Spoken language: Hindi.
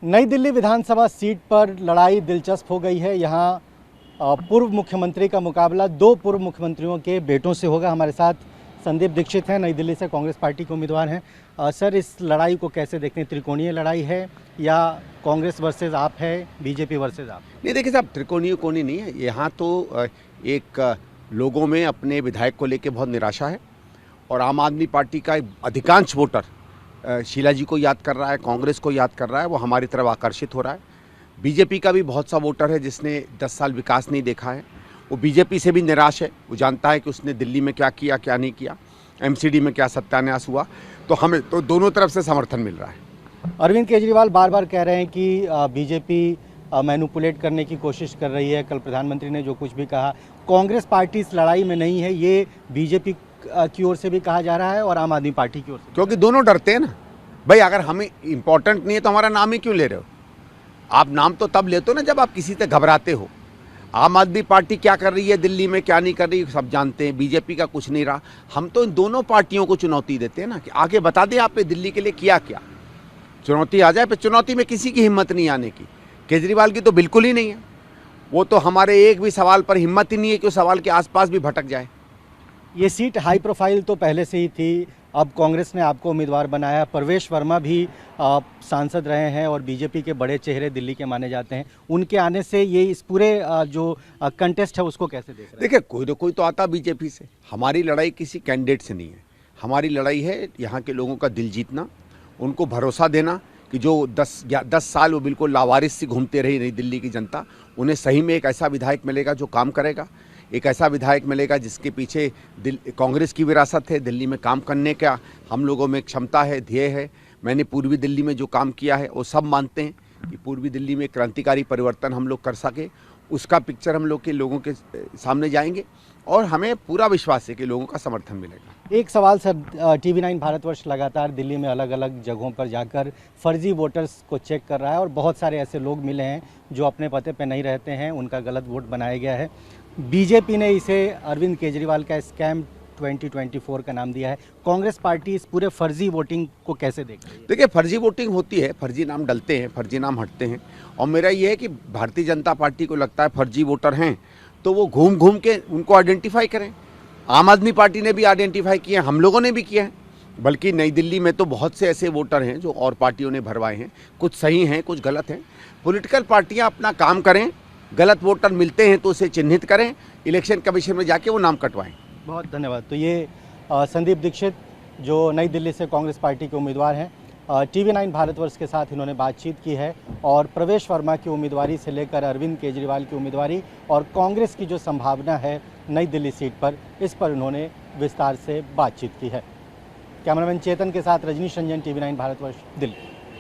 नई दिल्ली विधानसभा सीट पर लड़ाई दिलचस्प हो गई है। यहाँ पूर्व मुख्यमंत्री का मुकाबला दो पूर्व मुख्यमंत्रियों के बेटों से होगा। हमारे साथ संदीप दीक्षित हैं, नई दिल्ली से कांग्रेस पार्टी के उम्मीदवार हैं। सर, इस लड़ाई को कैसे देखते हैं? त्रिकोणीय लड़ाई है या कांग्रेस वर्सेस आप है, बीजेपी वर्सेस आप? नहीं, देखिए साहब, त्रिकोणीय कोणी नहीं है यहाँ तो। एक लोगों में अपने विधायक को लेकर बहुत निराशा है और आम आदमी पार्टी का अधिकांश वोटर शीला जी को याद कर रहा है, कांग्रेस को याद कर रहा है, वो हमारी तरफ आकर्षित हो रहा है। बीजेपी का भी बहुत सा वोटर है जिसने 10 साल विकास नहीं देखा है, वो बीजेपी से भी निराश है। वो जानता है कि उसने दिल्ली में क्या किया, क्या नहीं किया, एमसीडी में क्या सत्यानाश हुआ। तो हमें तो दोनों तरफ से समर्थन मिल रहा है। अरविंद केजरीवाल बार बार कह रहे हैं कि बीजेपी मैनिपुलेट करने की कोशिश कर रही है। कल प्रधानमंत्री ने जो कुछ भी कहा, कांग्रेस पार्टी इस लड़ाई में नहीं है, ये बीजेपी की ओर से भी कहा जा रहा है और आम आदमी पार्टी की ओर से। क्योंकि दोनों डरते हैं ना भाई। अगर हमें इंपॉर्टेंट नहीं है तो हमारा नाम ही क्यों ले रहे हो? आप नाम तो तब लेते हो ना जब आप किसी से घबराते हो। आम आदमी पार्टी क्या कर रही है दिल्ली में, क्या नहीं कर रही, सब जानते हैं। बीजेपी का कुछ नहीं रहा। हम तो इन दोनों पार्टियों को चुनौती देते हैं ना कि आगे बता दें आपने दिल्ली के लिए किया क्या। चुनौती आ जाए, पर चुनौती में किसी की हिम्मत नहीं आने की। केजरीवाल की तो बिल्कुल ही नहीं है। वो तो हमारे एक भी सवाल पर हिम्मत ही नहीं है कि उस सवाल के आसपास भी भटक जाए। ये सीट हाई प्रोफाइल तो पहले से ही थी, अब कांग्रेस ने आपको उम्मीदवार बनाया। प्रवेश वर्मा भी सांसद रहे हैं और बीजेपी के बड़े चेहरे दिल्ली के माने जाते हैं। उनके आने से ये इस पूरे जो कंटेस्ट है उसको कैसे देख रहे हैं? देखिए, कोई तो आता बीजेपी से। हमारी लड़ाई किसी कैंडिडेट से नहीं है। हमारी लड़ाई है यहाँ के लोगों का दिल जीतना, उनको भरोसा देना कि जो 10 साल वो बिल्कुल लावारिस सी घूमते रही नई दिल्ली की जनता, उन्हें सही में एक ऐसा विधायक मिलेगा जो काम करेगा। एक ऐसा विधायक मिलेगा जिसके पीछे कांग्रेस की विरासत है, दिल्ली में काम करने का हम लोगों में क्षमता है, ध्येय है। मैंने पूर्वी दिल्ली में जो काम किया है वो सब मानते हैं कि पूर्वी दिल्ली में क्रांतिकारी परिवर्तन हम लोग कर सके। उसका पिक्चर हम लोग के लोगों के सामने जाएंगे और हमें पूरा विश्वास है कि लोगों का समर्थन मिलेगा। एक सवाल सर, TV9 भारतवर्ष लगातार दिल्ली में अलग अलग जगहों पर जाकर फर्जी वोटर्स को चेक कर रहा है और बहुत सारे ऐसे लोग मिले हैं जो अपने पते पे नहीं रहते हैं, उनका गलत वोट बनाया गया है। बीजेपी ने इसे अरविंद केजरीवाल का स्कैम 2024 का नाम दिया है। कांग्रेस पार्टी इस पूरे फर्जी वोटिंग को कैसे देख रही है? देखिए, फर्जी वोटिंग होती है, फर्जी नाम डलते हैं, फर्जी नाम हटते हैं। और मेरा ये है कि भारतीय जनता पार्टी को लगता है फर्जी वोटर हैं तो वो घूम घूम के उनको आइडेंटिफाई करें। आम आदमी पार्टी ने भी आइडेंटिफाई किया, हम लोगों ने भी किया है। बल्कि नई दिल्ली में तो बहुत से ऐसे वोटर हैं जो और पार्टियों ने भरवाए हैं। कुछ सही हैं, कुछ गलत हैं। पॉलिटिकल पार्टियां अपना काम करें, गलत वोटर मिलते हैं तो उसे चिन्हित करें, इलेक्शन कमीशन में जाके वो नाम कटवाएं। बहुत धन्यवाद। तो ये संदीप दीक्षित जो नई दिल्ली से कांग्रेस पार्टी के उम्मीदवार हैं, TV9 भारतवर्ष के साथ इन्होंने बातचीत की है और प्रवेश वर्मा की उम्मीदवारी से लेकर अरविंद केजरीवाल की उम्मीदवारी और कांग्रेस की जो संभावना है नई दिल्ली सीट पर, इस पर उन्होंने विस्तार से बातचीत की है। कैमरामैन चेतन के साथ रजनीश रंजन, TV9 भारतवर्ष, दिल्ली।